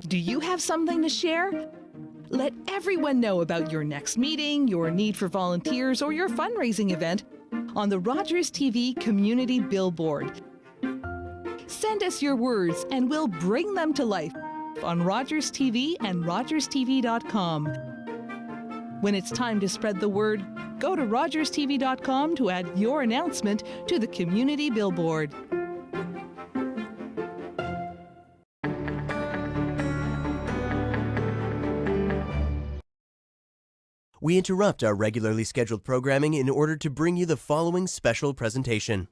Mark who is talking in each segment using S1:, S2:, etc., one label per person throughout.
S1: Do you have something to share? Let everyone know about your next meeting, your need for volunteers, or your fundraising event on the Rogers TV Community Billboard. Send us your words and we'll bring them to life on Rogers TV and rogerstv.com. When it's time to spread the word, go to rogerstv.com to add your announcement to the Community Billboard.
S2: We interrupt our regularly scheduled programming in order to bring you the following special presentation.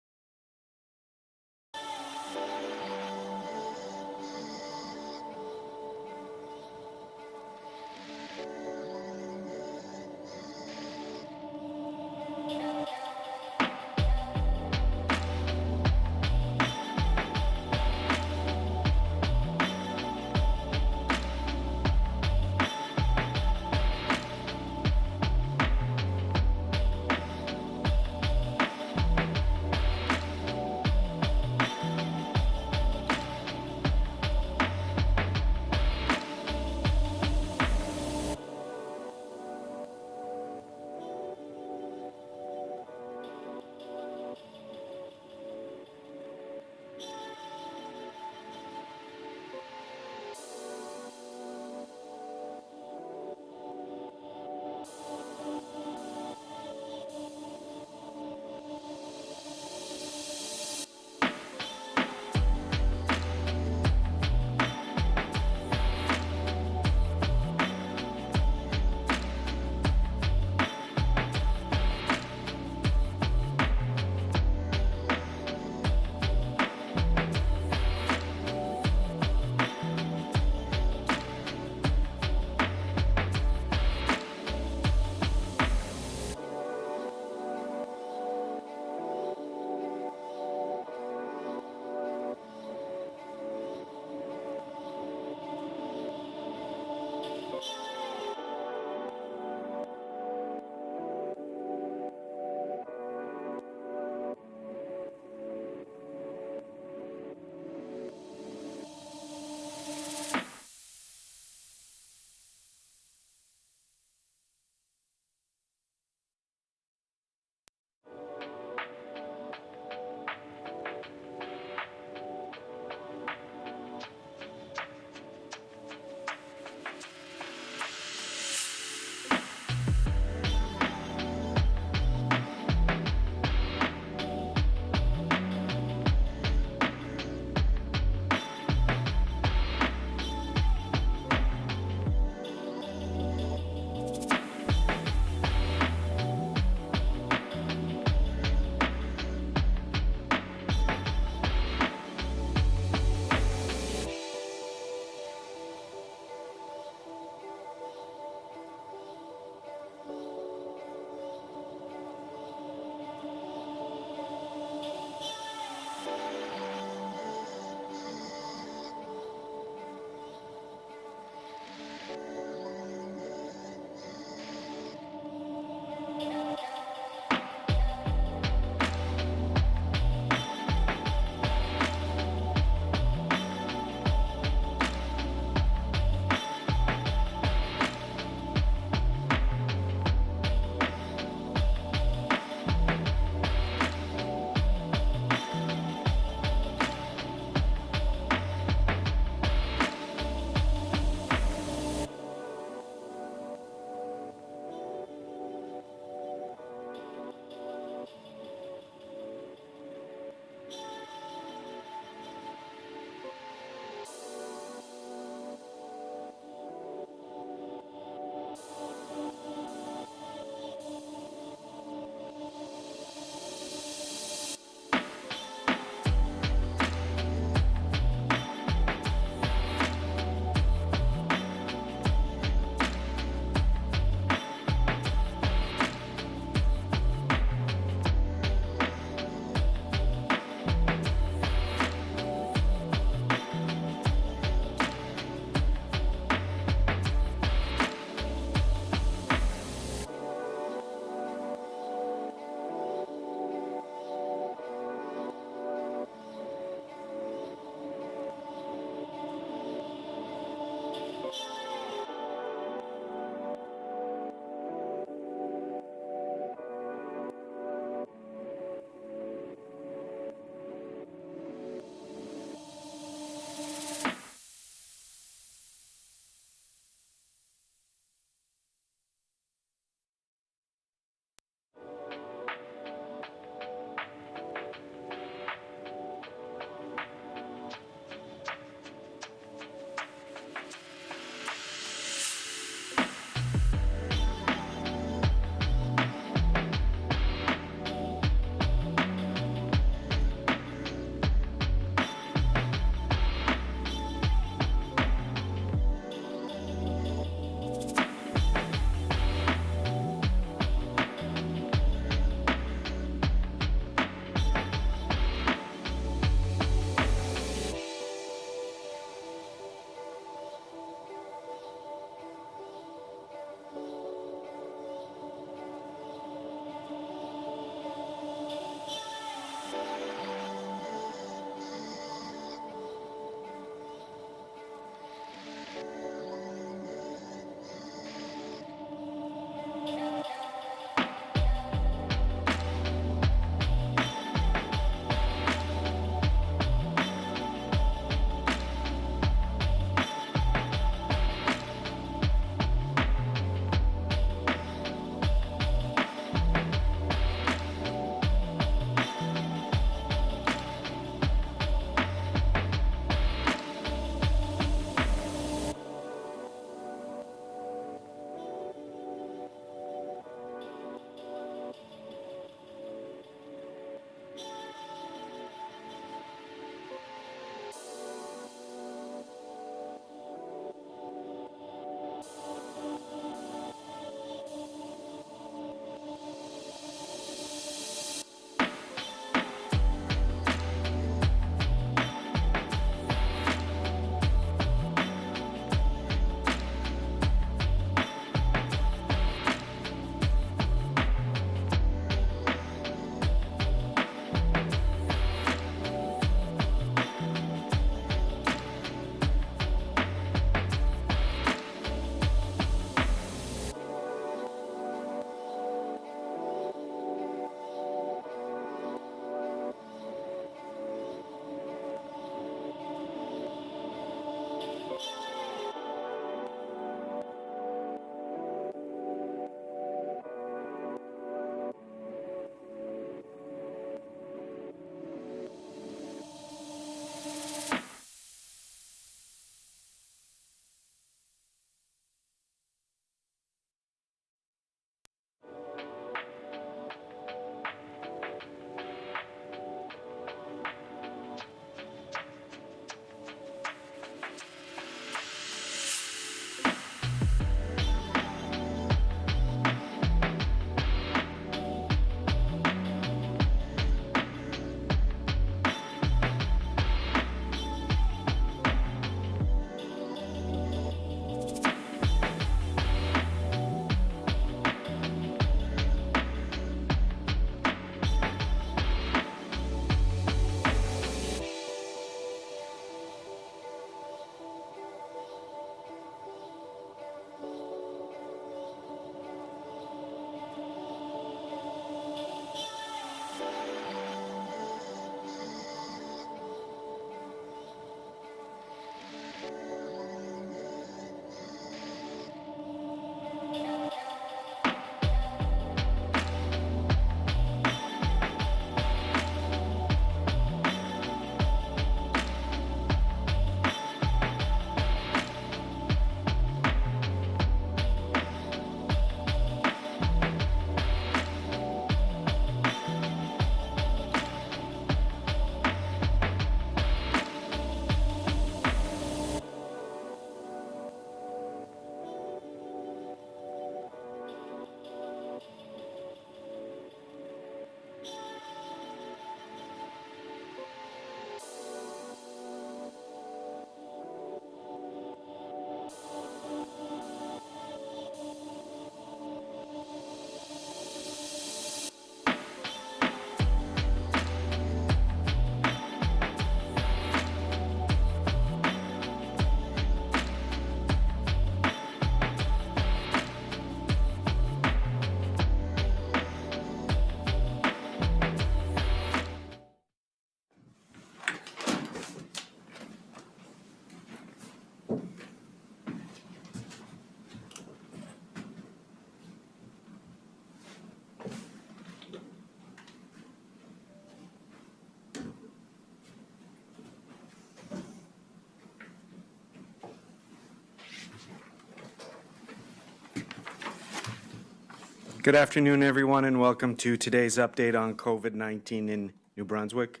S3: Good afternoon, everyone, and welcome to today's update on COVID-19 in New Brunswick.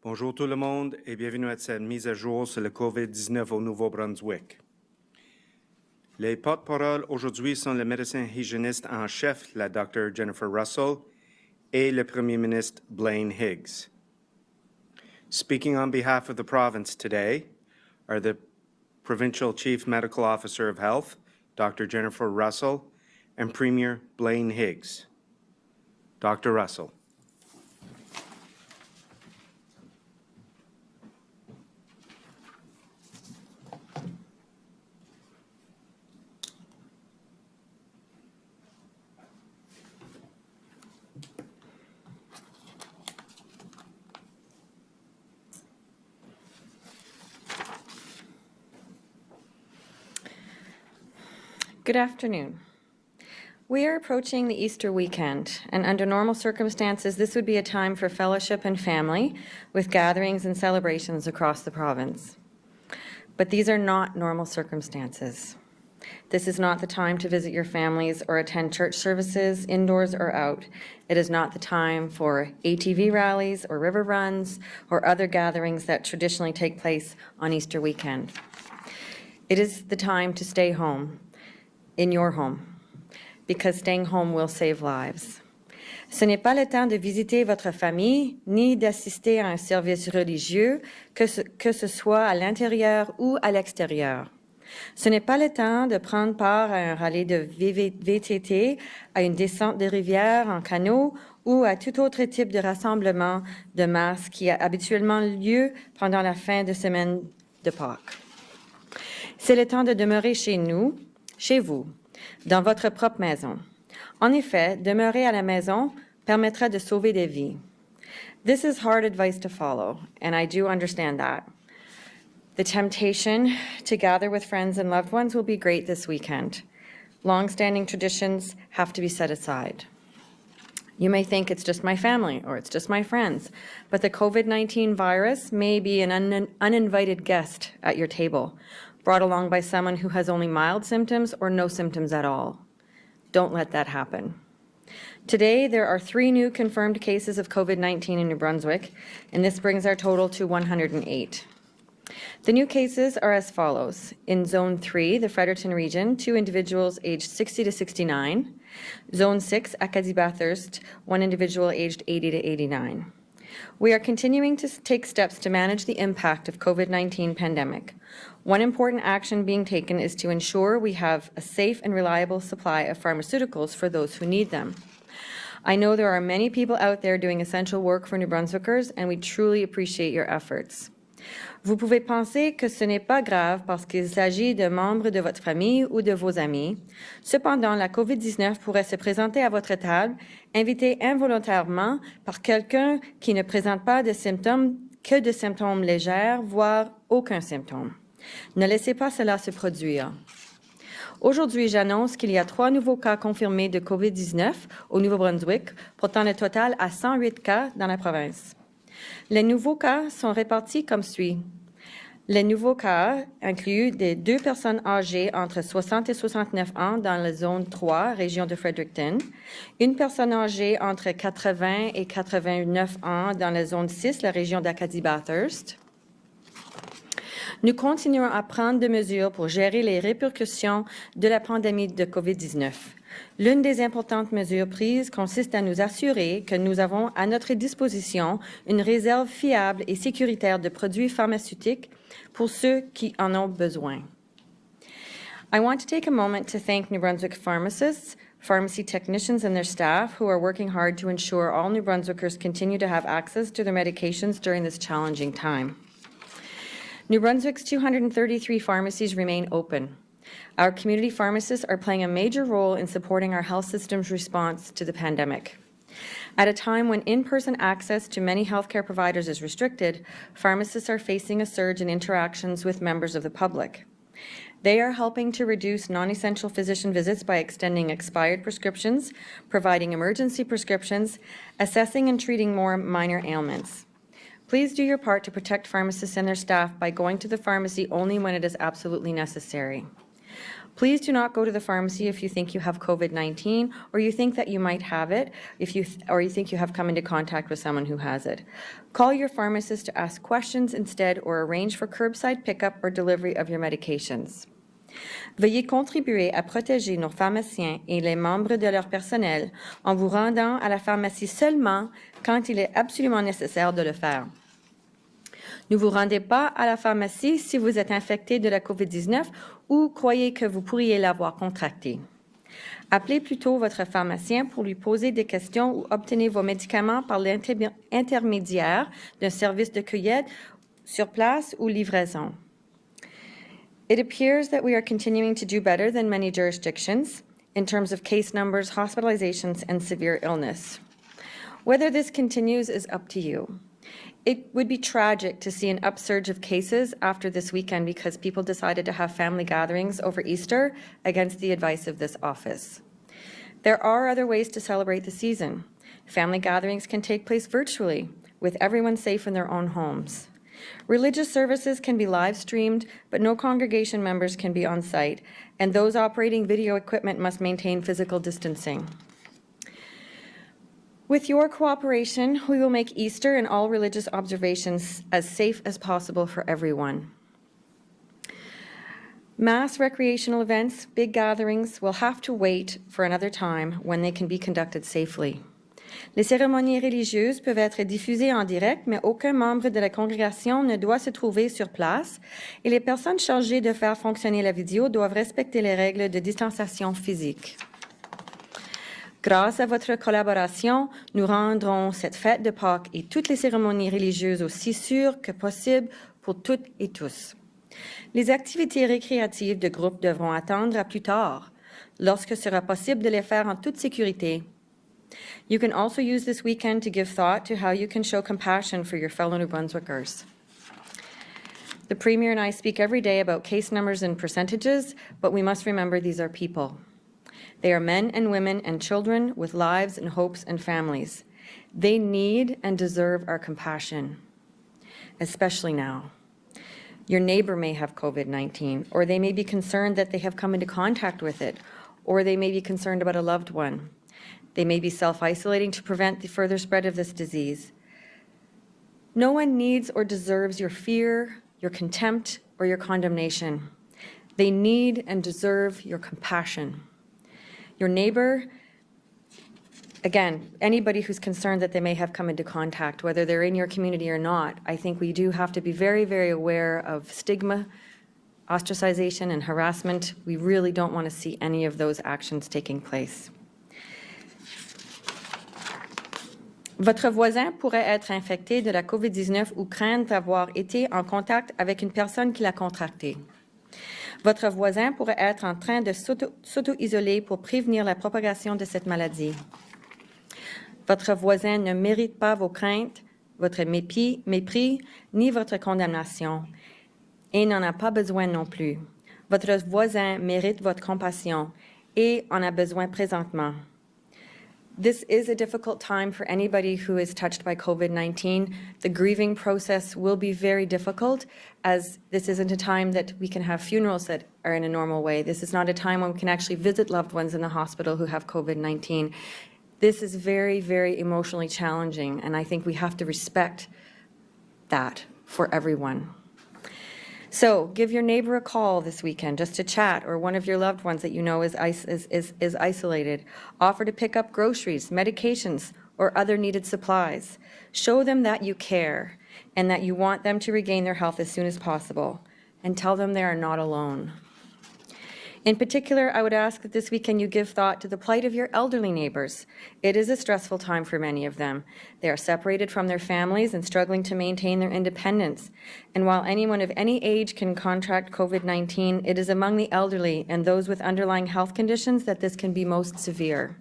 S3: Bonjour tout le monde et bienvenue à cette mise à jour sur le COVID-19 au Nouveau-Brunswick. Les porte-paroles aujourd'hui sont le médecin hygiéniste en chef, la Dr. Jennifer Russell, et le Premier ministre Blaine Higgs. Speaking on behalf of the province today are the Provincial Chief Medical Officer of Health, Dr. Jennifer Russell, and Premier Blaine Higgs. Dr. Russell.
S4: Good afternoon. We are approaching the Easter weekend, and under normal circumstances, this would be a time for fellowship and family, with gatherings and celebrations across the province. But these are not normal circumstances. This is not the time to visit your families or attend church services, indoors or out. It is not the time for ATV rallies or river runs or other gatherings that traditionally take place on Easter weekend. It is the time to stay home, in your home, because staying home will save lives. Ce n'est pas le temps de visiter votre famille, ni d'assister à un service religieux, que ce soit à l'intérieur ou à l'extérieur. Ce n'est pas le temps de prendre part à un rallye de VTT, à une descente de rivière en canot ou à tout autre type de rassemblement de masse qui a habituellement lieu pendant la fin de semaine de Pâques. C'est le temps de demeurer chez nous, chez vous, dans votre propre maison. En effet, demeurer à la maison permettra de sauver des vies. This is hard advice to follow, and I do understand that. The temptation to gather with friends and loved ones will be great this weekend. Long-standing traditions have to be set aside. You may think it's just my family or it's just my friends, but the COVID-19 virus may be an uninvited guest at your table, brought along by someone who has only mild symptoms or no symptoms at all. Don't let that happen. Today, there are 3 new confirmed cases of COVID-19 in New Brunswick, and this brings our total to 108. The new cases are as follows. In Zone 3, the Fredericton region, 2 individuals aged 60 to 69. Zone 6, Acadie-Bathurst, 1 individual aged 80 to 89. We are continuing to take steps to manage the impact of COVID-19 pandemic. One important action being taken is to ensure we have a safe and reliable supply of pharmaceuticals for those who need them. I know there are many people out there doing essential work for New Brunswickers, and we truly appreciate your efforts. Vous pouvez penser que ce n'est pas grave parce qu'il s'agit de membres de votre famille ou de vos amis. Cependant, la COVID-19 pourrait se présenter à votre table, invité involontairement par quelqu'un qui ne présente pas de symptômes que de symptômes légers, voire aucun symptôme. Ne laissez pas cela se produire. Aujourd'hui, j'annonce qu'il y a 3 nouveaux cas confirmés de COVID-19 au Nouveau-Brunswick, portant le total à 108 cas dans la province. Les nouveaux cas sont répartis comme suit. Les nouveaux cas incluent des 2 personnes âgées entre 60 et 69 ans dans la zone 3, région de Fredericton, une personne âgée entre 80 et 89 ans dans la zone 6, la région d'Acadie-Bathurst. Nous continuons à prendre des mesures pour gérer les répercussions de la pandémie de COVID-19. L'une des importantes mesures prises consiste à nous assurer que nous avons à notre disposition une réserve fiable et sécuritaire de produits pharmaceutiques pour ceux qui en ont besoin. I want to take a moment to thank New Brunswick pharmacists, pharmacy technicians and their staff who are working hard to ensure all New Brunswickers continue to have access to their medications during this challenging time. New Brunswick's 233 pharmacies remain open. Our community pharmacists are playing a major role in supporting our health system's response to the pandemic. At a time when in-person access to many healthcare providers is restricted, pharmacists are facing a surge in interactions with members of the public. They are helping to reduce non-essential physician visits by extending expired prescriptions, providing emergency prescriptions, assessing and treating more minor ailments. Please do your part to protect pharmacists and their staff by going to the pharmacy only when it is absolutely necessary. Please do not go to the pharmacy if you think you have COVID-19 or you think that you might have it, or you think you have come into contact with someone who has it. Call your pharmacist to ask questions instead or arrange for curbside pickup or delivery of your medications. Veuillez contribuer à protéger nos pharmaciens et les membres de leur personnel en vous rendant à la pharmacie seulement quand il est absolument nécessaire de le faire. Ne vous rendez pas à la pharmacie si vous êtes infecté de la COVID-19 ou croyez que vous pourriez l'avoir contracté. Appelez plutôt votre pharmacien pour lui poser des questions ou obtenez vos médicaments par l'intermédiaire d'un service de cueillette sur place ou livraison. It appears that we are continuing to do better than many jurisdictions in terms of case numbers, hospitalizations, and severe illness. Whether this continues is up to you. It would be tragic to see an upsurge of cases after this weekend because people decided to have family gatherings over Easter against the advice of this office. There are other ways to celebrate the season. Family gatherings can take place virtually, with everyone safe in their own homes. Religious services can be live streamed, but no congregation members can be on site, and those operating video equipment must maintain physical distancing. With your cooperation, we will make Easter and all religious observations as safe as possible for everyone. Mass recreational events, big gatherings, will have to wait for another time when they can be conducted safely. Les cérémonies religieuses peuvent être diffusées en direct, mais aucun membre de la congrégation ne doit se trouver sur place et les personnes chargées de faire fonctionner la vidéo doivent respecter les règles de distanciation physique. Grâce à votre collaboration, nous rendrons cette fête de Pâques et toutes les cérémonies religieuses aussi sûres que possible pour toutes et tous. Les activités récréatives de groupe devront attendre à plus tard, lorsque sera possible de les faire en toute sécurité. You can also use this weekend to give thought to how you can show compassion for your fellow New Brunswickers. The Premier and I speak every day about case numbers and percentages, but we must remember these are people. They are men and women and children with lives and hopes and families. They need and deserve our compassion, especially now. Your neighbor may have COVID-19, or they may be concerned that they have come into contact with it, or they may be concerned about a loved one. They may be self-isolating to prevent the further spread of this disease. No one needs or deserves your fear, your contempt, or your condemnation. They need and deserve your compassion. Your neighbor, again, anybody who's concerned that they may have come into contact, whether they're in your community or not, I think we do have to be very, very aware of stigma, ostracization, and harassment. We really don't want to see any of those actions taking place. Votre voisin pourrait être infecté de la COVID-19 ou craindre d'avoir été en contact avec une personne qui l'a contracté. Votre voisin pourrait être en train de s'auto-isoler pour prévenir la propagation de cette maladie. Votre voisin ne mérite pas vos craintes, votre mépris, ni votre condamnation, et n'en a pas besoin non plus. Votre voisin mérite votre compassion et en a besoin présentement. This is a difficult time for anybody who is touched by COVID-19. The grieving process will be very difficult, as this isn't a time that we can have funerals that are in a normal way. This is not a time when we can actually visit loved ones in the hospital who have COVID-19. This is very, very emotionally challenging, and I think we have to respect that for everyone. So give your neighbor a call this weekend just to chat, or one of your loved ones that you know is isolated. Offer to pick up groceries, medications, or other needed supplies. Show them that you care and that you want them to regain their health as soon as possible, and tell them they are not alone. In particular, I would ask that this weekend you give thought to the plight of your elderly neighbors. It is a stressful time for many of them. They are separated from their families and struggling to maintain their independence. And while anyone of any age can contract COVID-19, it is among the elderly and those with underlying health conditions that this can be most severe.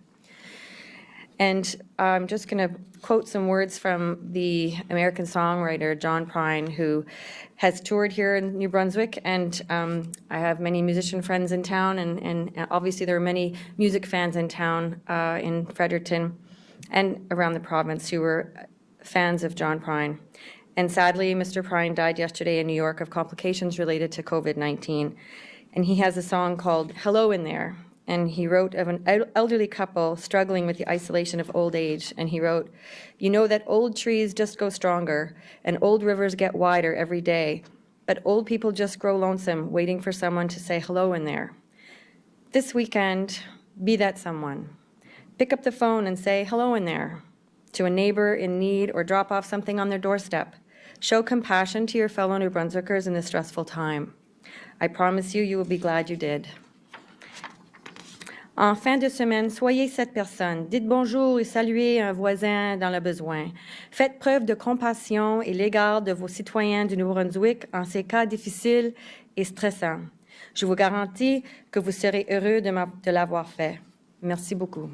S4: And I'm just going to quote some words from the American songwriter John Prine, who has toured here in New Brunswick, and I have many musician friends in town, and obviously there are many music fans in town in Fredericton and around the province who were fans of John Prine. And sadly, Mr. Prine died yesterday in New York of complications related to COVID-19. and he has a song called Hello in There. And he wrote of an elderly couple struggling with the isolation of old age. And he wrote, "You know that old trees just go stronger, and old rivers get wider every day, but old people just grow lonesome, waiting for someone to say hello in there." This weekend, be that someone. Pick up the phone and say hello in there to a neighbor in need, or drop off something on their doorstep. Show compassion to your fellow New Brunswickers in this stressful time. I promise you, you will be glad you did. En fin de semaine, soyez cette personne. Dites bonjour et saluez un voisin dans le besoin. Faites preuve de compassion et l'égard de vos citoyens du Nouveau-Brunswick en ces cas difficiles et stressants. Je vous garantis que vous serez heureux de l'avoir fait. Merci beaucoup.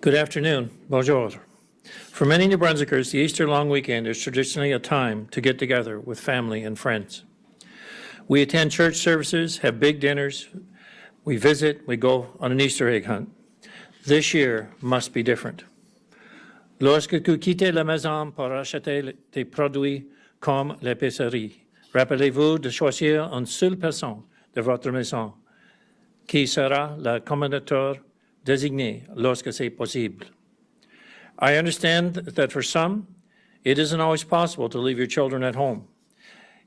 S5: Good afternoon. Bonjour. For many New Brunswickers, the Easter long weekend is traditionally a time to get together with family and friends. We attend church services, have big dinners, we visit, we go on an Easter egg hunt. This year must be different. Lorsque vous quittez la maison pour acheter des produits comme l'épicerie, rappelez-vous de choisir une seule personne de votre maison qui sera le commandateur désigné lorsque c'est possible. I understand that for some, it isn't always possible to leave your children at home.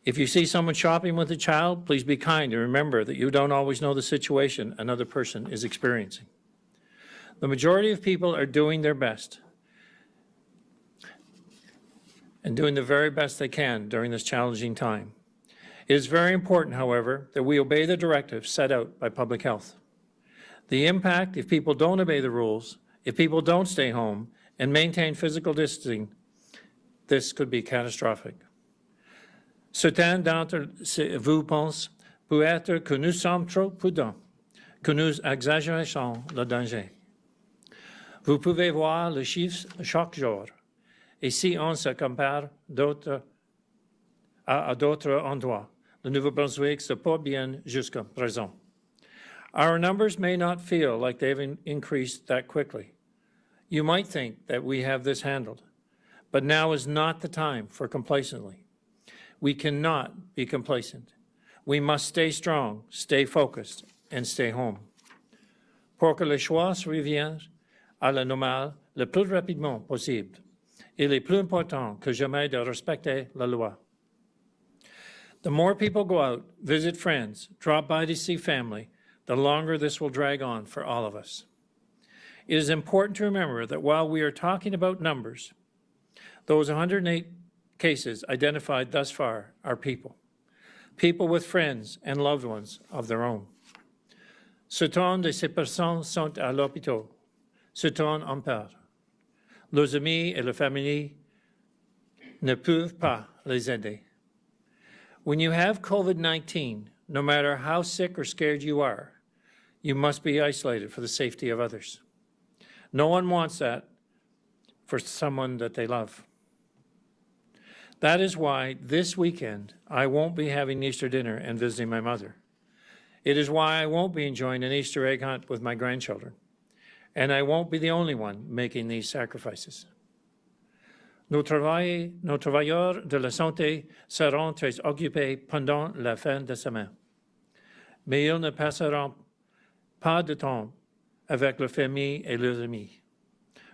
S5: If you see someone shopping with a child, please be kind and remember that you don't always know the situation another person is experiencing. The majority of people are doing their best and doing the very best they can during this challenging time. It is very important, however, that we obey the directives set out by public health. The impact if people don't obey the rules, if people don't stay home and maintain physical distancing, this could be catastrophic. Certains d'entre vous pensent peut-être que nous sommes trop prudents, que nous exagérons le danger. Vous pouvez voir les chiffres chaque jour, et si on se compare à d'autres endroits, le Nouveau-Brunswick se porte bien jusqu'à présent. Our numbers may not feel like they've increased that quickly. You might think that we have this handled, but now is not the time for complacency. We cannot be complacent. We must stay strong, stay focused, and stay home. Pour que les choses reviennent à la normale le plus rapidement possible, il est plus important que jamais de respecter la loi. The more people go out, visit friends, drop by to see family, the longer this will drag on for all of us. It is important to remember that while we are talking about numbers, those 108 cases identified thus far are people with friends and loved ones of their own. Certaines de ces personnes sont à l'hôpital, certaines en peur. Leurs amis et leurs familles ne peuvent pas les aider. When you have COVID-19, no matter how sick or scared you are, you must be isolated for the safety of others. No one wants that for someone that they love. That is why this weekend I won't be having Easter dinner and visiting my mother. It is why I won't be enjoying an Easter egg hunt with my grandchildren. And I won't be the only one making these sacrifices. Nos travailleurs de la santé seront très occupés pendant la fin de semaine. Mais ils ne passeront pas de temps avec leurs familles et leurs amis,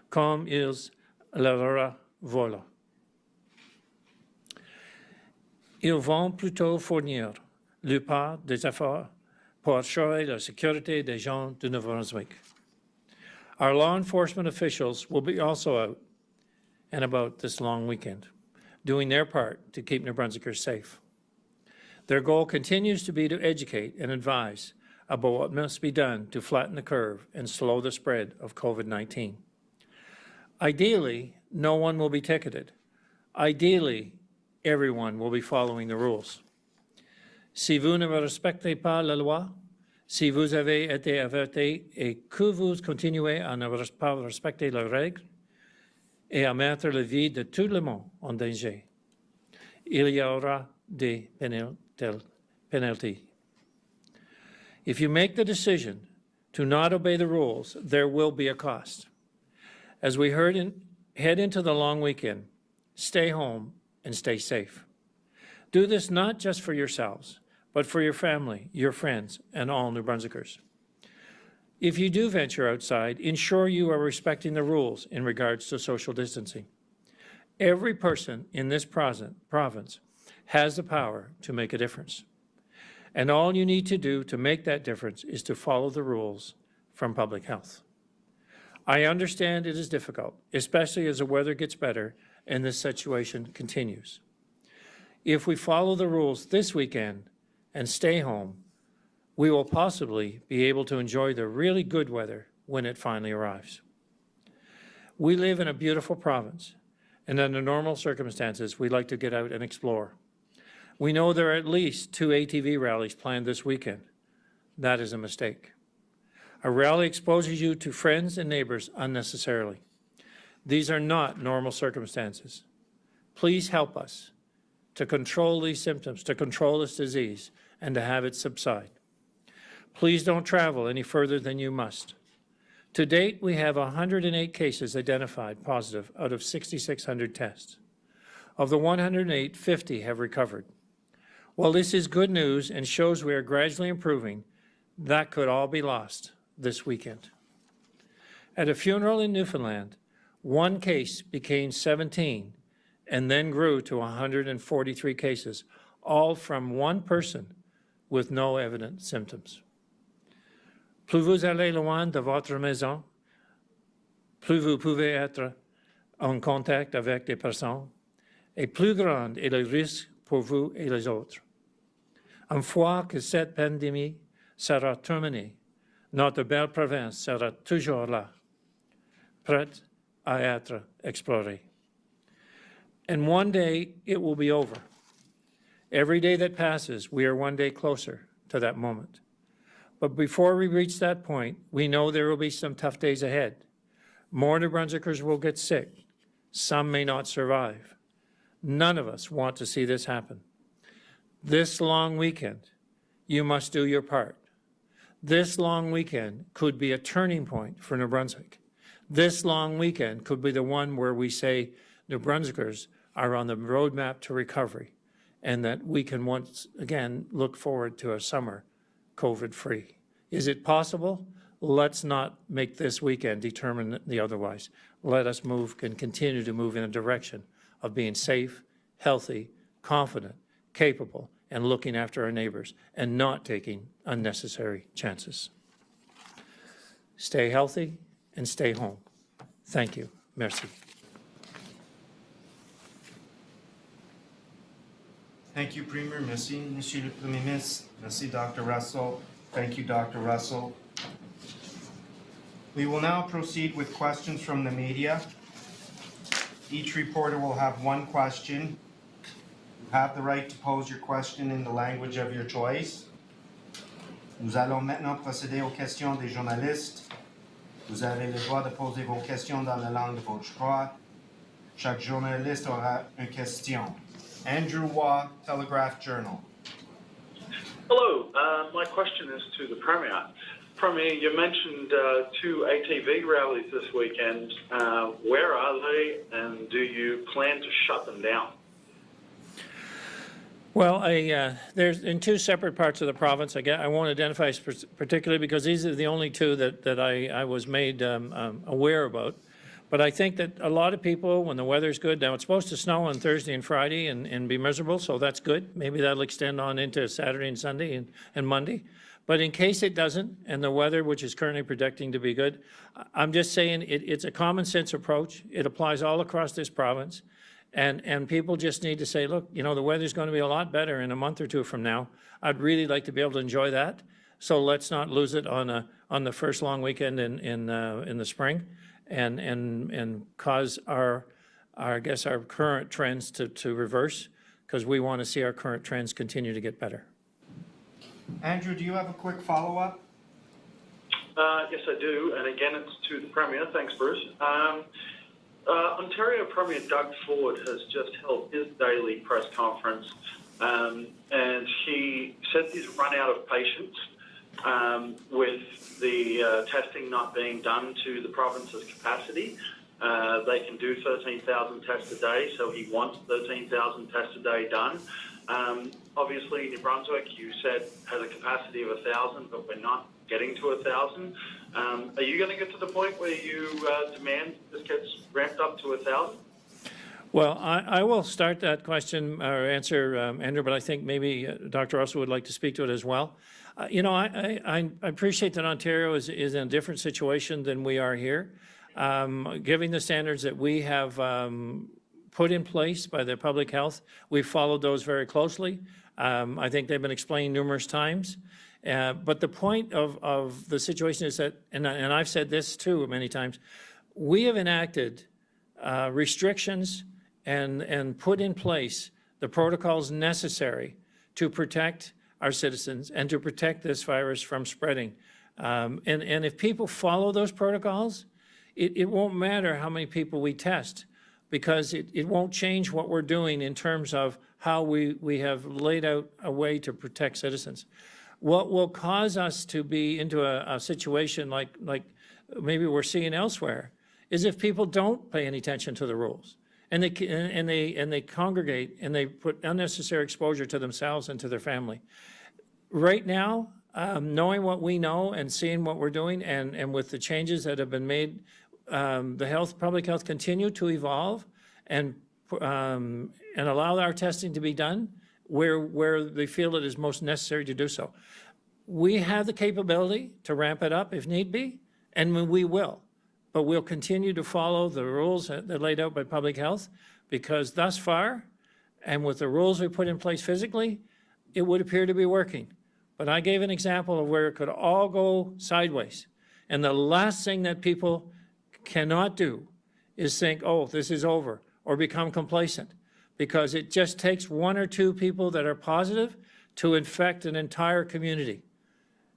S5: comme ils leur volent. Ils vont plutôt fournir le part des efforts pour assurer la sécurité des gens du Nouveau-Brunswick. Our law enforcement officials will be also out and about this long weekend, doing their part to keep New Brunswickers safe. Their goal continues to be to educate and advise about what must be done to flatten the curve and slow the spread of COVID-19. Ideally, no one will be ticketed. Ideally, everyone will be following the rules. Si vous ne respectez pas la loi, si vous avez été averti et que vous continuez à ne pas respecter les règles et à mettre la vie de tout le monde en danger, il y aura des penalties. If you make the decision to not obey the rules, there will be a cost. As we head into the long weekend, stay home and stay safe. Do this not just for yourselves, but for your family, your friends, and all New Brunswickers. If you do venture outside, ensure you are respecting the rules in regards to social distancing. Every person in this province has the power to make a difference. And all you need to do to make that difference is to follow the rules from public health. I understand it is difficult, especially as the weather gets better and this situation continues. If we follow the rules this weekend and stay home, we will possibly be able to enjoy the really good weather when it finally arrives. We live in a beautiful province, and under normal circumstances, we like to get out and explore. We know there are at least 2 ATV rallies planned this weekend. That is a mistake. A rally exposes you to friends and neighbors unnecessarily. These are not normal circumstances. Please help us to control these symptoms, to control this disease, and to have it subside. Please don't travel any further than you must. To date, we have 108 cases identified positive out of 6,600 tests. Of the 108, 50 have recovered. While this is good news and shows we are gradually improving, that could all be lost this weekend. At a funeral in Newfoundland, 1 case became 17 and then grew to 143 cases, all from 1 person with no evident symptoms. Plus vous allez loin de votre maison, plus vous pouvez être en contact avec des personnes, et plus grand est le risque pour vous et les autres. Une fois que cette pandémie sera terminée, notre belle province sera toujours là, prête à être explorée. And one day it will be over. Every day that passes, we are one day closer to that moment. But before we reach that point, we know there will be some tough days ahead. More New Brunswickers will get sick. Some may not survive. None of us want to see this happen. This long weekend, you must do your part. This long weekend could be a turning point for New Brunswick. This long weekend could be the one where we say New Brunswickers are on the roadmap to recovery and that we can once again look forward to a summer COVID-free. Is it possible? Let's not make this weekend determine the otherwise. Let us move and continue to move in a direction of being safe, healthy, confident, capable, and looking after our neighbors and not taking unnecessary chances. Stay healthy and stay home. Thank you. Merci.
S3: Thank you, Premier. Merci, Monsieur le Premier Ministre. Merci, Dr. Russell. Thank you, Dr. Russell. We will now proceed with questions from the media. Each reporter will have 1 question. You have the right to pose your question in the language of your choice. Nous allons maintenant procéder aux questions des journalistes. Vous avez le droit de poser vos questions dans la langue de votre choix. Chaque journaliste aura une question. Andrew Waugh, Telegraph Journal.
S6: Hello, my question is to the Premier. Premier, you mentioned 2 ATV rallies this weekend. Where are they, and do you plan to shut them down?
S5: Well, there's in 2 separate parts of the province. I won't identify particularly because these are the only 2 that I was made aware about. But I think that a lot of people, when the weather's good, now it's supposed to snow on Thursday and Friday and be miserable, so that's good. Maybe that'll extend on into Saturday and Sunday and Monday. But in case it doesn't, and the weather, which is currently predicting to be good, I'm just saying it's a common sense approach. It applies all across this province. And people just need to say, look, you know, the weather's going to be a lot better in a month or 2 from now. I'd really like to be able to enjoy that. So let's not lose it on the first long weekend in the spring. And cause our current trends to reverse, because we want to see our current trends continue to get better.
S3: Andrew, do you have a quick follow-up?
S6: Yes, I do, and again, it's to the Premier. Thanks, Bruce. Ontario Premier Doug Ford has just held his daily press conference, and he said he's run out of patience with the testing not being done to the province's capacity. They can do 13,000 tests a day, so he wants 13,000 tests a day done. Obviously, New Brunswick, you said, has a capacity of 1,000, but we're not getting to 1,000. Are you going to get to the point where you demand this gets ramped up to 1,000?
S5: Well, I will start that question or answer, Andrew, but I think maybe Dr. Russell would like to speak to it as well. You know, I appreciate that Ontario is in a different situation than we are here. Given the standards that we have put in place by the public health, we've followed those very closely. I think they've been explained numerous times. But the point of the situation is that, and I've said this too many times, we have enacted restrictions and put in place the protocols necessary to protect our citizens and to protect this virus from spreading. And if people follow those protocols, it won't matter how many people we test, because it won't change what we're doing in terms of how we have laid out a way to protect citizens. What will cause us to be into a situation like maybe we're seeing elsewhere is if people don't pay any attention to the rules and they congregate and they put unnecessary exposure to themselves and to their family. Right now, knowing what we know and seeing what we're doing and with the changes that have been made, the public health continue to evolve and allow our testing to be done where they feel it is most necessary to do so. We have the capability to ramp it up if need be, and we will. But we'll continue to follow the rules that are laid out by public health, because thus far, and with the rules we put in place physically, it would appear to be working. But I gave an example of where it could all go sideways. And the last thing that people cannot do is think, oh, this is over, or become complacent, because it just takes one or two people that are positive to infect an entire community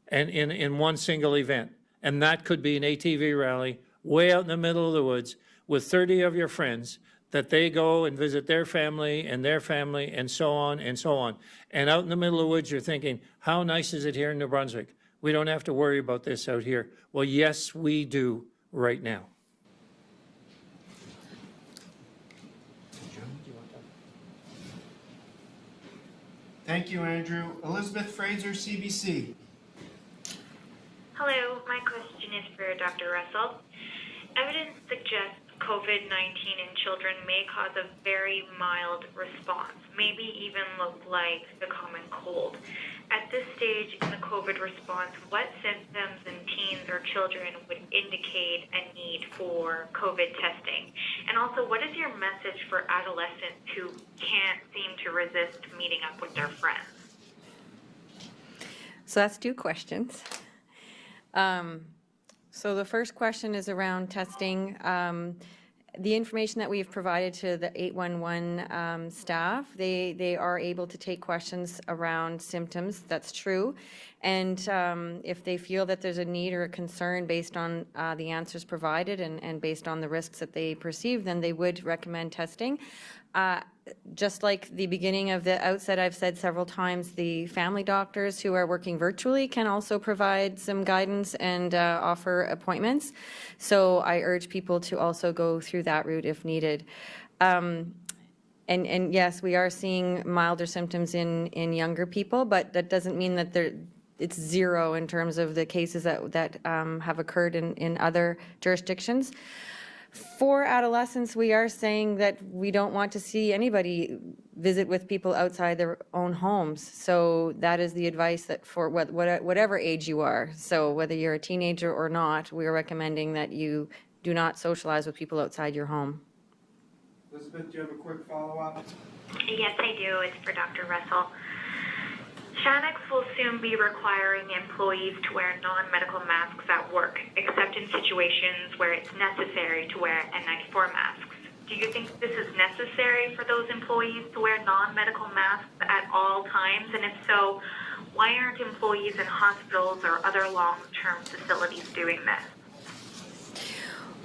S5: and in one single event. And that could be an ATV rally way out in the middle of the woods with 30 of your friends that they go and visit their family and so on and so on. And out in the middle of the woods, you're thinking, how nice is it here in New Brunswick? We don't have to worry about this out here. Well, yes, we do right now.
S7: Thank you, Andrew. Elizabeth Fraser, CBC.
S8: Hello, my question is for Dr. Russell. Evidence suggests COVID-19 in children may cause a very mild response, maybe even look like the common cold. At this stage in the COVID response, what symptoms in teens or children would indicate a need for COVID testing? And also, what is your message for adolescents who can't seem to resist meeting up with their friends?
S4: So that's two questions. So the first question is around testing. The information that we've provided to the 811 staff, they are able to take questions around symptoms. That's true. And if they feel that there's a need or a concern based on the answers provided and based on the risks that they perceive, then they would recommend testing. Just like the beginning of the outset, I've said several times, the family doctors who are working virtually can also provide some guidance and offer appointments. So I urge people to also go through that route if needed. And yes, we are seeing milder symptoms in younger people, but that doesn't mean that it's zero in terms of the cases that have occurred in other jurisdictions. For adolescents, we are saying that we don't want to see anybody visit with people outside their own homes. So that is the advice that for whatever age you are. So whether you're a teenager or not, we are recommending that you do not socialize with people outside your home.
S7: Elizabeth, do you have a quick follow-up?
S8: Yes, I do. It's for Dr. Russell. Shanix will soon be requiring employees to wear non-medical masks at work, except in situations where it's necessary to wear N94 masks. Do you think this is necessary for those employees to wear non-medical masks at all times? And if so, why aren't employees in hospitals or other long-term facilities doing this?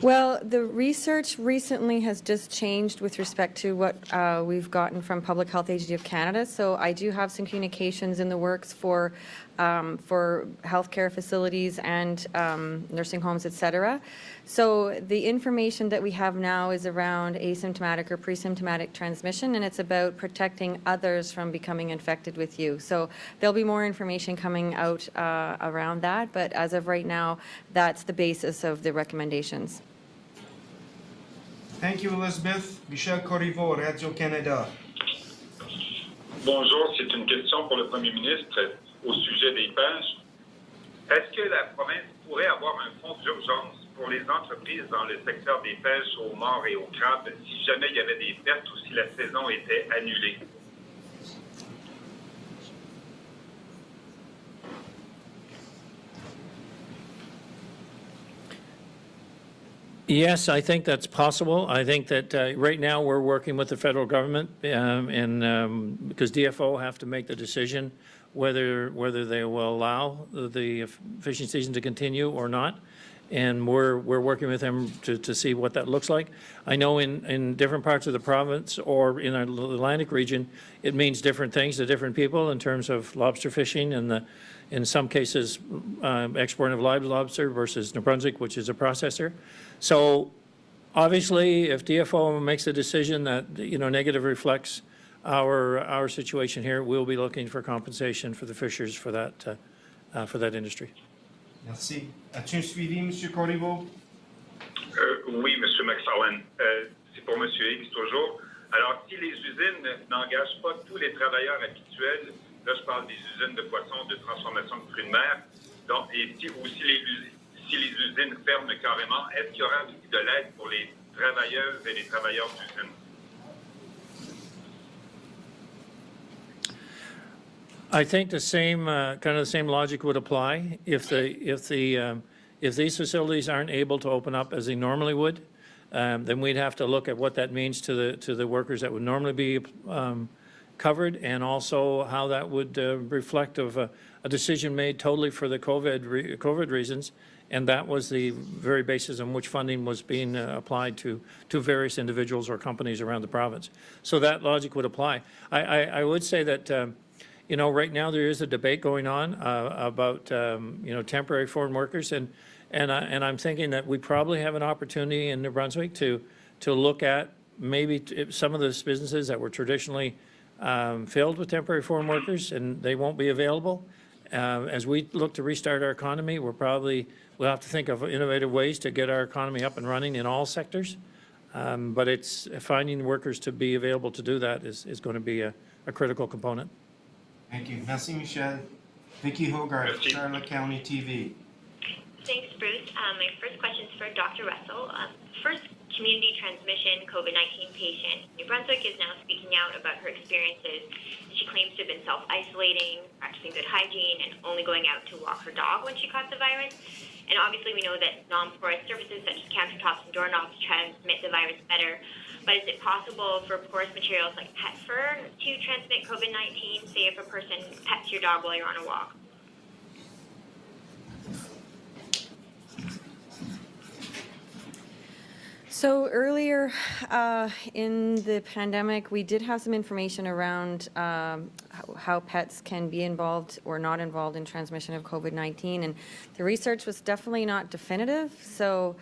S4: Well, the research recently has just changed with respect to what we've gotten from Public Health Agency of Canada. So I do have some communications in the works for for healthcare facilities and nursing homes, et cetera. So the information that we have now is around asymptomatic or pre-symptomatic transmission, and it's about protecting others from becoming infected with you. So there'll be more information coming out around that, but as of right now, that's the basis of the recommendations.
S7: Thank you, Elizabeth. Michel Corriveau, Radio-Canada.
S9: Bonjour, c'est une question pour le Premier ministre au sujet des pêches. Est-ce que la province pourrait avoir un fonds d'urgence pour les entreprises dans le secteur des pêches aux morts et aux crabes si jamais il y avait des pertes ou si la saison était annulée?
S5: Yes, I think that's possible. I think that right now we're working with the federal government because DFO have to make the decision whether they will allow the fishing season to continue or not. And we're working with them to see what that looks like. I know in different parts of the province or in the Atlantic region, it means different things to different people in terms of lobster fishing and in some cases, export of live lobster versus New Brunswick, which is a processor. So obviously, if DFO makes a decision that, negative reflects our situation here, we'll be looking for compensation for the fishers for that industry.
S7: Merci. As-tu un suivi, M. Corriveau?
S9: Oui, M. McFarlane. C'est pour M. Higgs toujours. Alors, si les usines n'engagent pas tous les travailleurs habituels, là, je parle des usines de poissons, de transformation de fruits de mer, donc, et si les usines ferment carrément, est-ce qu'il y aura de l'aide pour les travailleuses et les travailleurs d'usines?
S5: I think the same kind of the same logic would apply if these facilities aren't able to open up as they normally would. Then we'd have to look at what that means to the workers that would normally be covered, and also how that would reflect of a decision made totally for the COVID reasons, and that was the very basis on which funding was being applied to various individuals or companies around the province. So that logic would apply. I would say that. Right now there is a debate going on about temporary foreign workers, and I'm thinking that we probably have an opportunity in New Brunswick to look at maybe some of those businesses that were traditionally filled with temporary foreign workers, and they won't be available. As we look to restart our economy, we'll have to think of innovative ways to get our economy up and running in all sectors. But it's finding workers to be available to do that is going to be a critical component.
S7: Thank you. Merci, Michel. Vicky Hogarth,
S9: Merci.
S7: Charlotte County TV.
S8: Thanks, Bruce. My first question is for Dr. Russell. First community transmission COVID-19 patient in New Brunswick is now speaking out about her experiences. She claims to have been self-isolating, practicing good hygiene, and only going out to walk her dog when she caught the virus. And obviously we know that non-porous surfaces such as countertops and doorknobs transmit the virus better. But is it possible for porous materials like pet fur to transmit COVID-19, say if a person pets your dog while you're on a walk?
S4: So earlier in the pandemic, we did have some information around how pets can be involved or not involved in transmission of COVID-19, and the research was definitely not definitive. So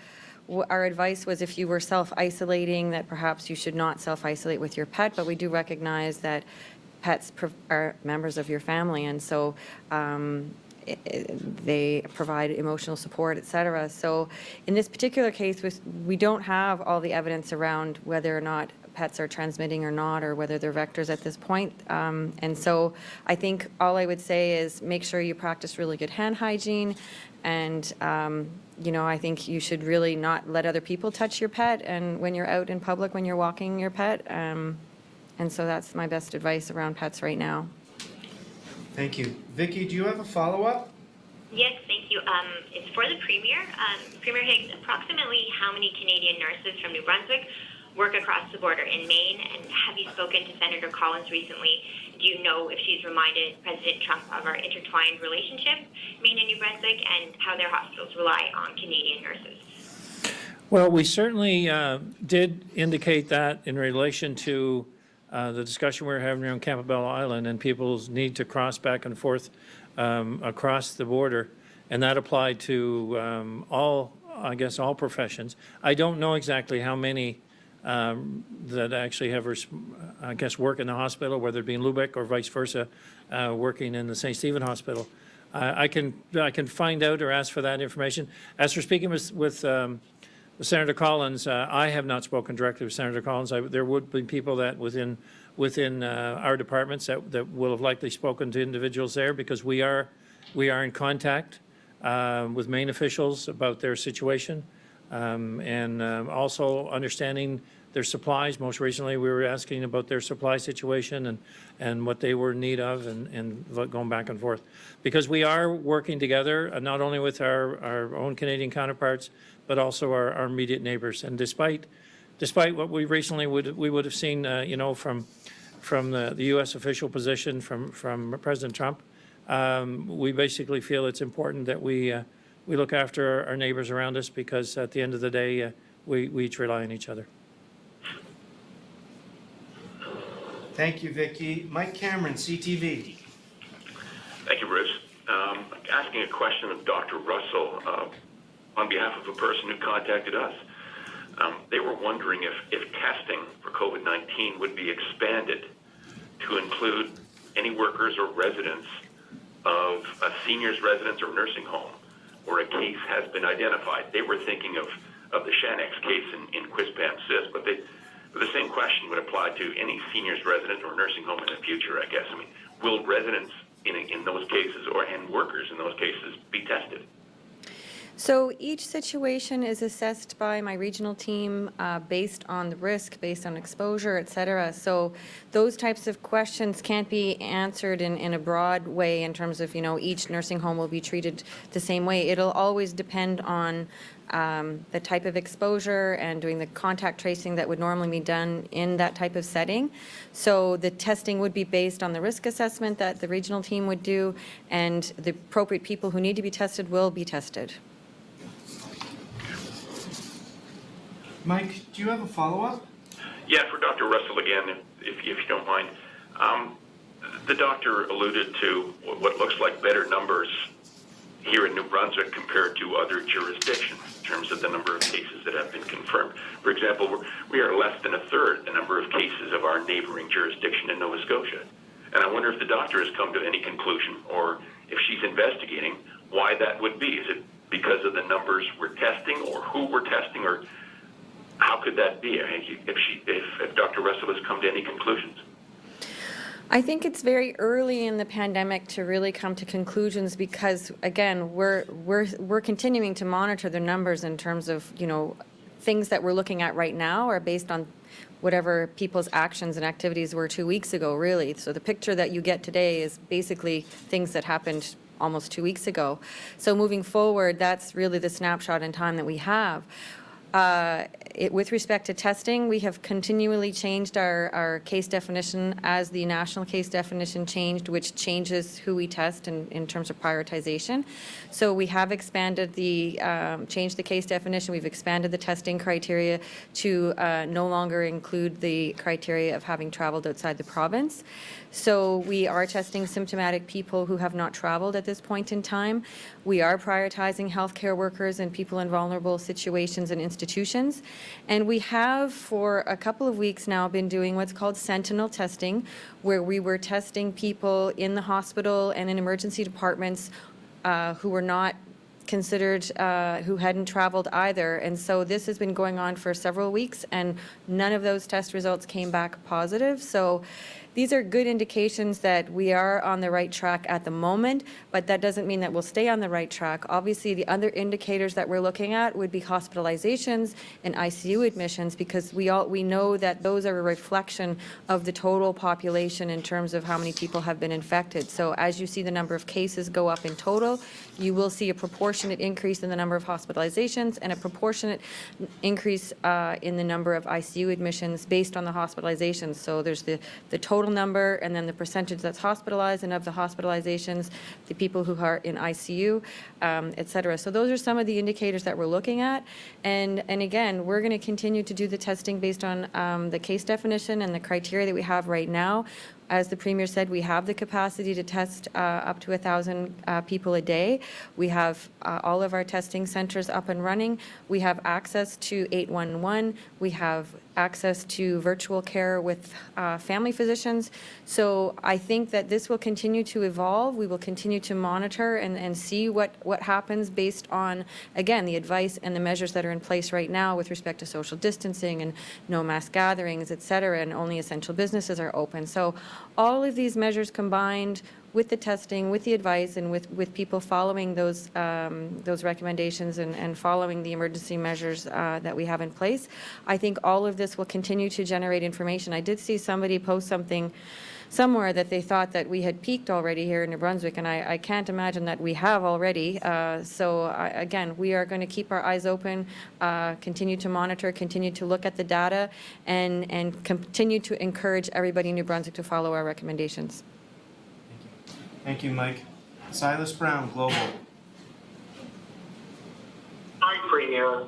S4: our advice was if you were self-isolating, that perhaps you should not self-isolate with your pet, but we do recognize that pets are members of your family, and so they provide emotional support, et cetera. So in this particular case, we don't have all the evidence around whether or not pets are transmitting or not, or whether they're vectors at this point. And so I think all I would say is make sure you practice really good hand hygiene, and I think you should really not let other people touch your pet, and when you're out in public, when you're walking your pet. And so that's my best advice around pets right now.
S7: Thank you. Vicky, do you have a follow-up?
S8: Yes, thank you. It's for the Premier. Premier Higgs, approximately how many Canadian nurses from New Brunswick work across the border in Maine? And have you spoken to Senator Collins recently? Do you know if she's reminded President Trump of our intertwined relationship, Maine and New Brunswick, and how their hospitals rely on Canadian nurses?
S5: Well, we certainly did indicate that in relation to the discussion we were having around Campbell Island and people's need to cross back and forth across the border, and that applied to all professions. I don't know exactly how many that actually have, work in the hospital, whether it be in Lubeck or vice versa, working in the St. Stephen Hospital. I can find out or ask for that information. As for speaking with Senator Collins, I have not spoken directly with Senator Collins. There would be people that within our departments that will have likely spoken to individuals there, because we are in contact with Maine officials about their situation, and also understanding their supplies. Most recently, we were asking about their supply situation and what they were in need of, and going back and forth. Because we are working together, not only with our own Canadian counterparts, but also our immediate neighbors. And despite what we recently would have seen, from the U.S. official position from President Trump, we basically feel it's important that we look after our neighbors around us, because at the end of the day, we each rely on each other.
S7: Thank you, Vicky. Mike Cameron, CTV.
S10: Thank you, Bruce. Asking a question of Dr. Russell on behalf of a person who contacted us. They were wondering if testing for COVID-19 would be expanded to include any workers or residents of a senior's residence or nursing home where a case has been identified. They were thinking of the Shanex case in Quispam-Cis, but the same question would apply to any senior's residence or nursing home in the future, I guess. I mean, will residents in those cases and workers in those cases be tested?
S4: So each situation is assessed by my regional team based on the risk, based on exposure, et cetera. So those types of questions can't be answered in a broad way in terms of, each nursing home will be treated the same way. It'll always depend on the type of exposure and doing the contact tracing that would normally be done in that type of setting. So the testing would be based on the risk assessment that the regional team would do, and the appropriate people who need to be tested will be tested.
S7: Mike, do you have a follow-up?
S10: Yeah, for Dr. Russell again, if you don't mind. The doctor alluded to what looks like better numbers here in New Brunswick compared to other jurisdictions in terms of the number of cases that have been confirmed. For example, we are less than a third the number of cases of our neighboring jurisdiction in Nova Scotia. And I wonder if the doctor has come to any conclusion, or if she's investigating why that would be. Is it because of the numbers we're testing, or who we're testing, or how could that be? If Dr. Russell has come to any conclusions?
S4: I think it's very early in the pandemic to really come to conclusions, because again, we're continuing to monitor the numbers in terms of, things that we're looking at right now are based on whatever people's actions and activities were 2 weeks ago, really. So the picture that you get today is basically things that happened almost 2 weeks ago. So moving forward, that's really the snapshot in time that we have. With respect to testing, we have continually changed our case definition as the national case definition changed, which changes who we test in terms of prioritization. So we have expanded changed the case definition. We've expanded the testing criteria to no longer include the criteria of having traveled outside the province. So we are testing symptomatic people who have not traveled at this point in time. We are prioritizing healthcare workers and people in vulnerable situations and institutions. And we have, for a couple of weeks now, been doing what's called sentinel testing, where we were testing people in the hospital and in emergency departments who were not considered, who hadn't traveled either. And so this has been going on for several weeks, and none of those test results came back positive. So these are good indications that we are on the right track at the moment, but that doesn't mean that we'll stay on the right track. Obviously, the other indicators that we're looking at would be hospitalizations and ICU admissions, because we know that those are a reflection of the total population in terms of how many people have been infected. So as you see the number of cases go up in total, you will see a proportionate increase in the number of hospitalizations and a proportionate increase in the number of ICU admissions based on the hospitalizations. So there's the total number, and then the percentage that's hospitalized, and of the hospitalizations, the people who are in ICU, et cetera. So those are some of the indicators that we're looking at. And again, we're going to continue to do the testing based on the case definition and the criteria that we have right now. As the Premier said, we have the capacity to test up to 1,000 people a day. We have all of our testing centres up and running. We have access to 811. We have access to virtual care with family physicians. So I think that this will continue to evolve. We will continue to monitor and see what happens based on, again, the advice and the measures that are in place right now with respect to social distancing and no mass gatherings, et cetera, and only essential businesses are open. So all of these measures combined with the testing, with the advice, and with people following those recommendations and following the emergency measures that we have in place, I think all of this will continue to generate information. I did see somebody post something somewhere that they thought that we had peaked already here in New Brunswick, and I can't imagine that we have already. Again, we are going to keep our eyes open, continue to monitor, continue to look at the data, and continue to encourage everybody in New Brunswick to follow our recommendations.
S7: Thank you, Mike. Silas Brown, Global.
S11: Hi, Premier.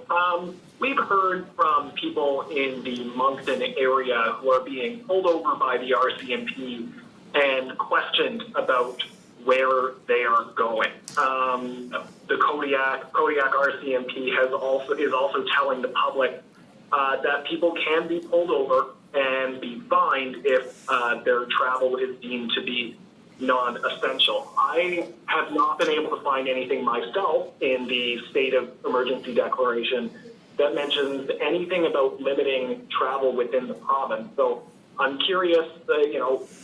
S11: We've heard from people in the Moncton area who are being pulled over by the RCMP and questioned about where they are going. The Kodiak RCMP is also telling the public that people can be pulled over and be fined if their travel is deemed to be non-essential. I have not been able to find anything myself in the state of emergency declaration that mentions anything about limiting travel within the province. So I'm curious,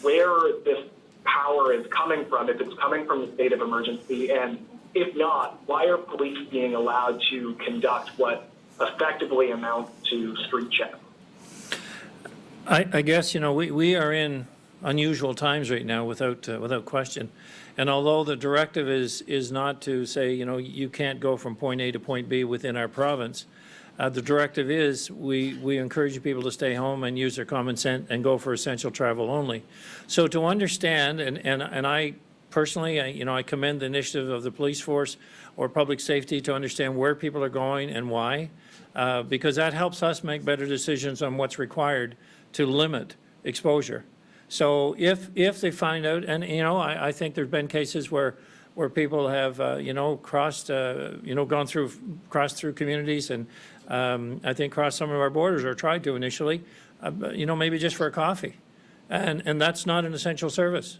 S11: where this power is coming from, if it's coming from the state of emergency, and if not, why are police being allowed to conduct what effectively amounts to street checks?
S5: I guess, we are in unusual times right now without question. And although the directive is not to say, you can't go from point A to point B within our province, the directive is we encourage people to stay home and use their common sense and go for essential travel only. So to understand, and I personally, I commend the initiative of the police force or public safety to understand where people are going and why, because that helps us make better decisions on what's required to limit exposure. So if they find out, and I think there's been cases where people have crossed through communities and I think crossed some of our borders or tried to initially, maybe just for a coffee, and that's not an essential service.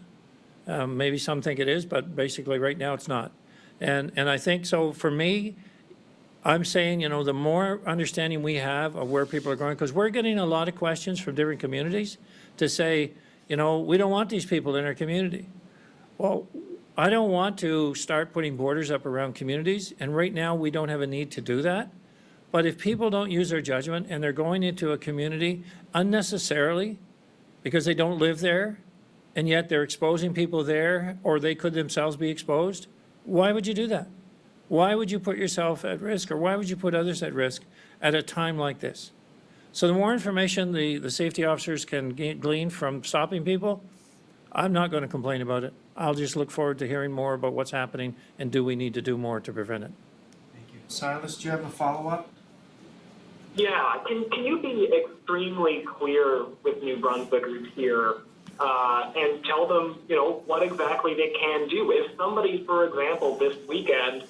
S5: Maybe some think it is, but basically right now it's not. And I think so. For me, I'm saying the more understanding we have of where people are going, because we're getting a lot of questions from different communities to say, we don't want these people in our community. Well, I don't want to start putting borders up around communities, and right now we don't have a need to do that. But if people don't use their judgment and they're going into a community unnecessarily because they don't live there, and yet they're exposing people there, or they could themselves be exposed, why would you do that? Why would you put yourself at risk, or why would you put others at risk at a time like this? So the more information the safety officers can glean from stopping people, I'm not going to complain about it. I'll just look forward to hearing more about what's happening and do we need to do more to prevent it.
S7: Thank you. Silas, do you have a follow-up?
S11: Yeah, can you be extremely clear with New Brunswickers here and tell them, what exactly they can do? If somebody, for example, this weekend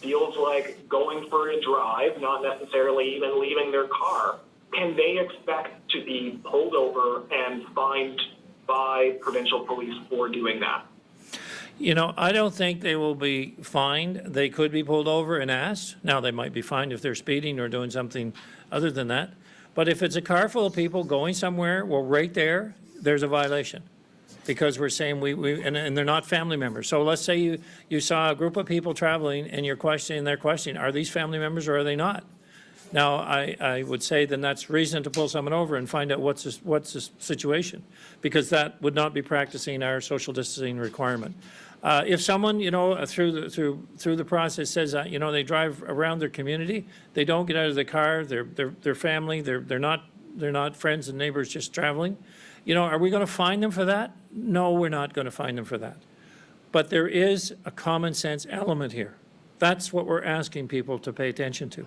S11: feels like going for a drive, not necessarily even leaving their car, can they expect to be pulled over and fined by provincial police for doing that?
S5: I don't think they will be fined. They could be pulled over and asked. Now, they might be fined if they're speeding or doing something other than that. But if it's a car full of people going somewhere, well, right there's a violation, because we're saying and they're not family members. So let's say you saw a group of people traveling and they're questioning, are these family members or are they not? Now, I would say then that's reason to pull someone over and find out what's the situation, because that would not be practicing our social distancing requirement. If someone, through the process says that, they drive around their community, they don't get out of the car, they're family, they're not friends and neighbors just traveling, are we going to fine them for that? No, we're not going to fine them for that. But there is a common sense element here. That's what we're asking people to pay attention to.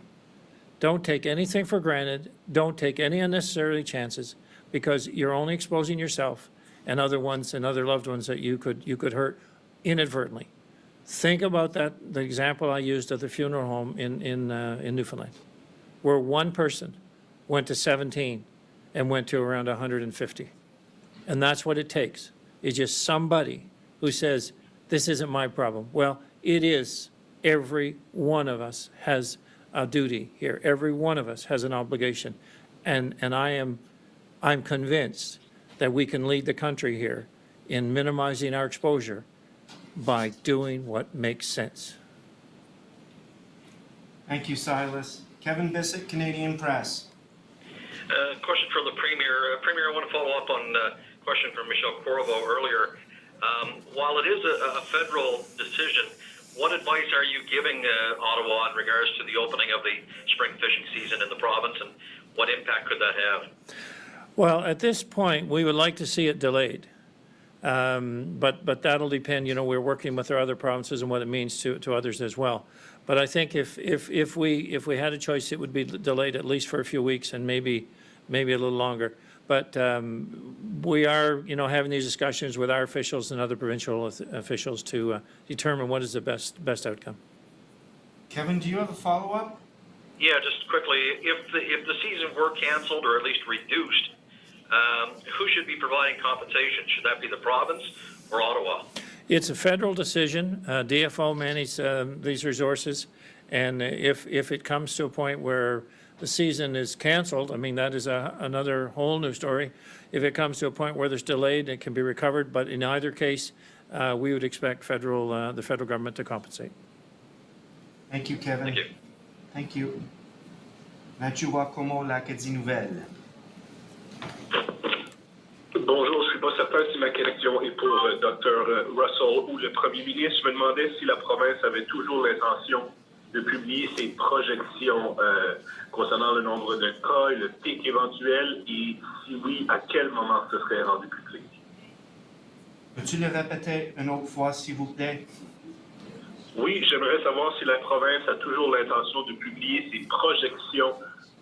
S5: Don't take anything for granted. Don't take any unnecessary chances, because you're only exposing yourself and other ones and other loved ones that you could hurt inadvertently. Think about that, the example I used of the funeral home in Newfoundland, where one person went to 17 and went to around 150. And that's what it takes, is just somebody who says, this isn't my problem. Well, it is. Every one of us has a duty here. Every one of us has an obligation. And I'm convinced that we can lead the country here in minimizing our exposure by doing what makes sense.
S7: Thank you, Silas. Kevin Bissett, Canadian Press.
S12: Question for the Premier. Premier, I want to follow up on a question from Michelle Corvo earlier. While it is a federal decision, what advice are you giving Ottawa in regards to the opening of the spring fishing season in the province, and what impact could that have?
S5: Well, at this point, we would like to see it delayed. But that'll depend, we're working with our other provinces and what it means to others as well. But I think if we had a choice, it would be delayed at least for a few weeks and maybe a little longer. But we are, having these discussions with our officials and other provincial officials to determine what is the best outcome.
S7: Kevin, do you have a follow-up?
S12: Yeah, just quickly, if the season were canceled or at least reduced, who should be providing compensation? Should that be the province or Ottawa?
S5: It's a federal decision. DFO manages these resources, and if it comes to a point where the season is canceled, I mean, that is another whole new story. If it comes to a point where there's delayed, it can be recovered. But in either case, we would expect the federal government to compensate.
S7: Thank you, Kevin.
S12: Thank you.
S7: Thank you. Mathieu Wacomo, l'Acadie Nouvelle.
S11: Bonjour, je ne suis pas certain si ma question est pour Dr. Russell ou le Premier ministre. Je me demandais si la province avait toujours l'intention de publier ses projections concernant le nombre de cas et le pic éventuel, et si oui, à quel moment ce serait rendu public.
S7: Peux-tu le répéter une autre fois, s'il vous plaît?
S11: Oui, j'aimerais savoir si la province a toujours l'intention de publier ses projections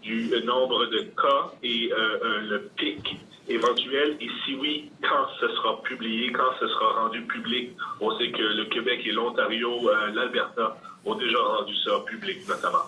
S11: du nombre de cas et le pic éventuel, et si oui, quand ce sera publié, quand ce sera rendu public. On sait que le Québec et l'Ontario, l'Alberta ont déjà rendu ça public, notamment.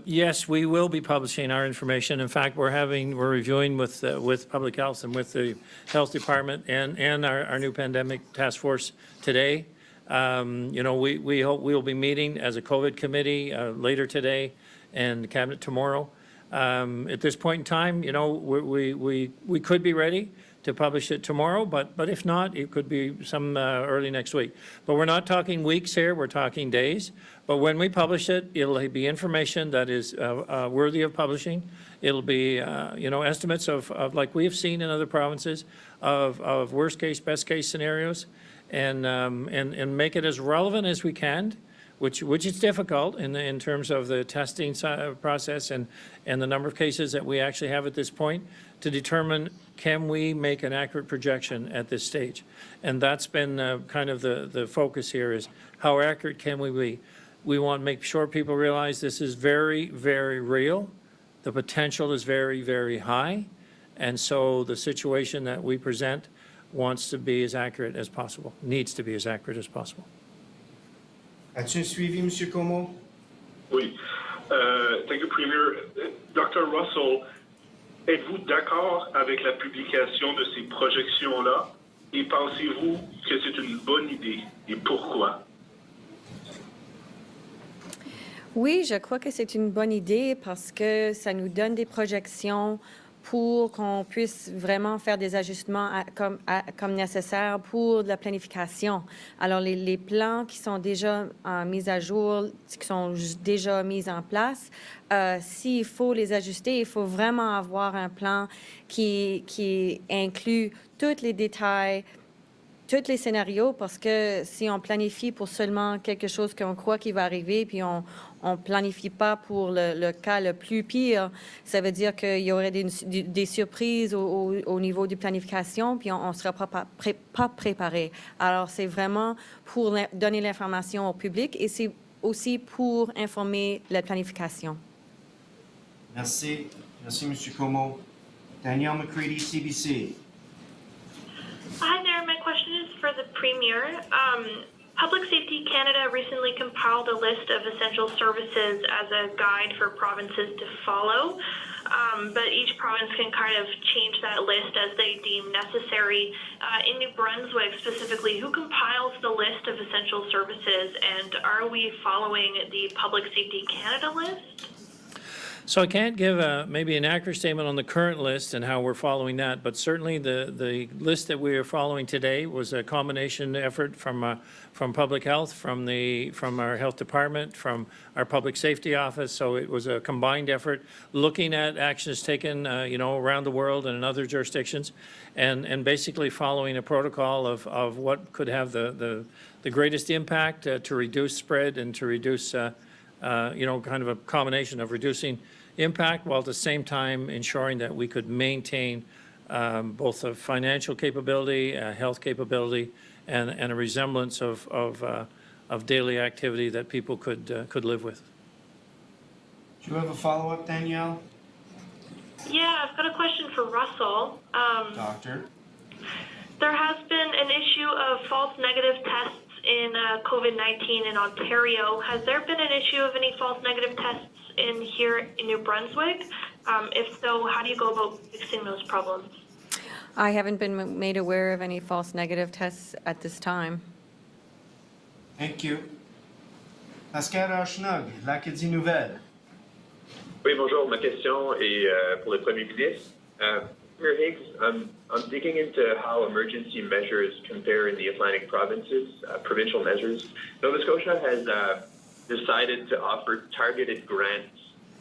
S5: Yes, we will be publishing our information. In fact, we're reviewing with Public Health and with the Health Department and our new pandemic task force today. We hope we will be meeting as a COVID committee later today and the cabinet tomorrow. At this point in time, we could be ready to publish it tomorrow, but if not, it could be some early next week. But we're not talking weeks here, we're talking days. But when we publish it, it'll be information that is worthy of publishing. It'll be, estimates of like we have seen in other provinces of worst case, best case scenarios, and make it as relevant as we can, which is difficult in terms of the testing process and the number of cases that we actually have at this point, to determine, can we make an accurate projection at this stage? And that's been kind of the focus here, is how accurate can we be? We want to make sure people realize this is very, very real. The potential is very, very high. And so the situation that we present wants to be as accurate as possible, needs to be as accurate as possible.
S7: As-tu suivi, M. Como?
S11: Oui. Thank you, Premier. Dr. Russell, êtes-vous d'accord avec la publication de ces projections-là, et pensez-vous que c'est une bonne idée, et pourquoi?
S4: Oui, je crois que c'est une bonne idée parce que ça nous donne des projections pour qu'on puisse vraiment faire des ajustements comme nécessaire pour de la planification. Alors, les plans qui sont déjà mis à jour, qui sont déjà mis en place, s'il faut les ajuster, il faut vraiment avoir un plan qui inclut tous les détails, tous les scénarios, parce que si on planifie pour seulement quelque chose qu'on croit qu'il va arriver, puis on ne planifie pas pour le cas le plus pire, ça veut dire qu'il y aurait des surprises au niveau de planification, puis on ne sera pas préparé. Alors, c'est vraiment pour donner l'information au public, et c'est aussi pour informer la planification.
S7: Merci. Merci, M. Como. Danielle McCready, CBC.
S8: Hi there. My question is for the Premier. Public Safety Canada recently compiled a list of essential services as a guide for provinces to follow, but each province can kind of change that list as they deem necessary. In New Brunswick specifically, who compiles the list of essential services, and are we following the Public Safety Canada list?
S5: So I can't give maybe an accurate statement on the current list and how we're following that, but certainly the list that we are following today was a combination effort from public health, from our health department, from our public safety office. So it was a combined effort looking at actions taken, around the world and in other jurisdictions, and basically following a protocol of what could have the greatest impact to reduce spread and to reduce, kind of a combination of reducing impact while at the same time ensuring that we could maintain both a financial capability, a health capability, and a resemblance of daily activity that people could live with.
S7: Do you have a follow-up, Danielle?
S8: Yeah, I've got a question for Russell.
S7: Doctor?
S8: There has been an issue of false negative tests in COVID-19 in Ontario. Has there been an issue of any false negative tests here in New Brunswick? If so, how do you go about fixing those problems?
S4: I haven't been made aware of any false negative tests at this time.
S7: Thank you. Pascal Archnug, l'Acadie Nouvelle.
S13: Oui, bonjour. Ma question est pour le Premier ministre. Premier Higgs, I'm digging into how emergency measures compare in the Atlantic provinces, provincial measures. Nova Scotia has decided to offer targeted grants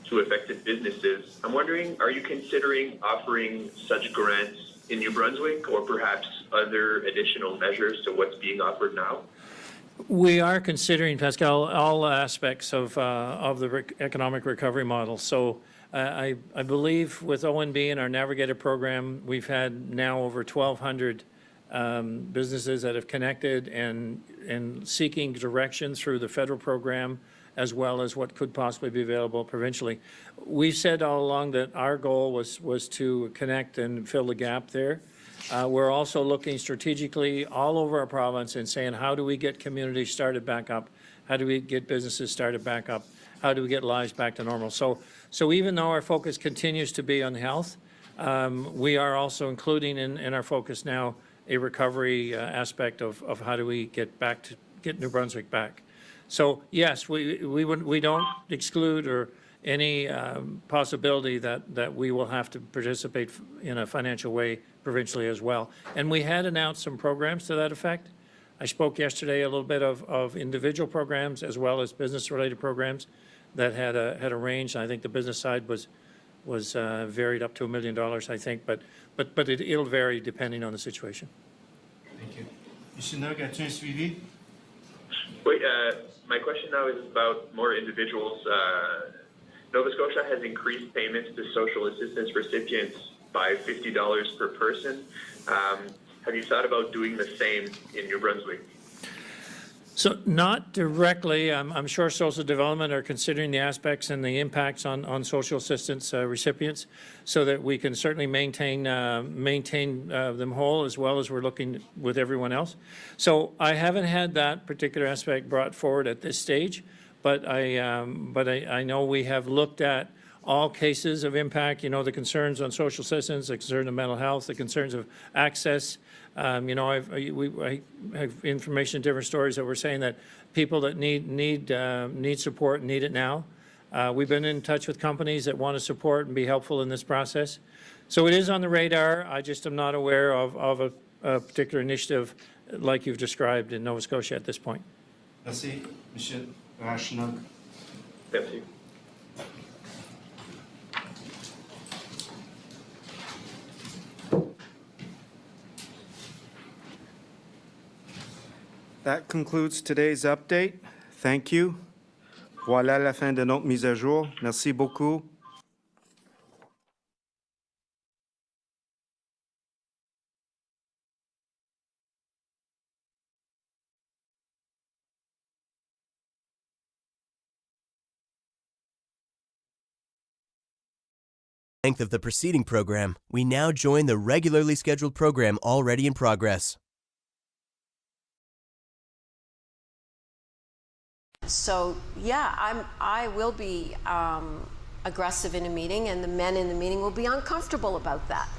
S13: to affected businesses. I'm wondering, are you considering offering such grants in New Brunswick or perhaps other additional measures to what's being offered now?
S5: We are considering, Pascal, all aspects of the economic recovery model. So I believe with ONB and our Navigator program, we've had now over 1,200 businesses that have connected and seeking direction through the federal program, as well as what could possibly be available provincially. We've said all along that our goal was to connect and fill the gap there. We're also looking strategically all over our province and saying, how do we get communities started back up? How do we get businesses started back up? How do we get lives back to normal? So even though our focus continues to be on health, we are also including in our focus now a recovery aspect of how do we get New Brunswick back. So yes, we don't exclude or any possibility that we will have to participate in a financial way provincially as well. And we had announced some programs to that effect. I spoke yesterday a little bit of individual programs as well as business-related programs that had a range. I think the business side was varied up to $1 million, I think, but it'll vary depending on the situation.
S7: Thank you. Monsieur Nog, as-tu un suivi?
S13: Wait, my question now is about more individuals. Nova Scotia has increased payments to social assistance recipients by $50 per person. Have you thought about doing the same in New Brunswick?
S5: So not directly. I'm sure social development are considering the aspects and the impacts on social assistance recipients so that we can certainly maintain them whole as well as we're looking with everyone else. So I haven't had that particular aspect brought forward at this stage, but I know we have looked at all cases of impact, the concerns on social assistance, the concern of mental health, the concerns of access. I have information, different stories that we're saying that people that need support need it now. We've been in touch with companies that want to support and be helpful in this process. So it is on the radar. I just am not aware of a particular initiative like you've described in Nova Scotia at this point.
S7: Merci, Monsieur Rachnog.
S13: Merci.
S3: That concludes today's update. Thank you. Voilà la fin de notre mise à jour. Merci beaucoup.
S2: length of the preceding program, we now join the regularly scheduled program already in progress.
S14: So yeah, I will be aggressive in a meeting, and the men in the meeting will be uncomfortable about that.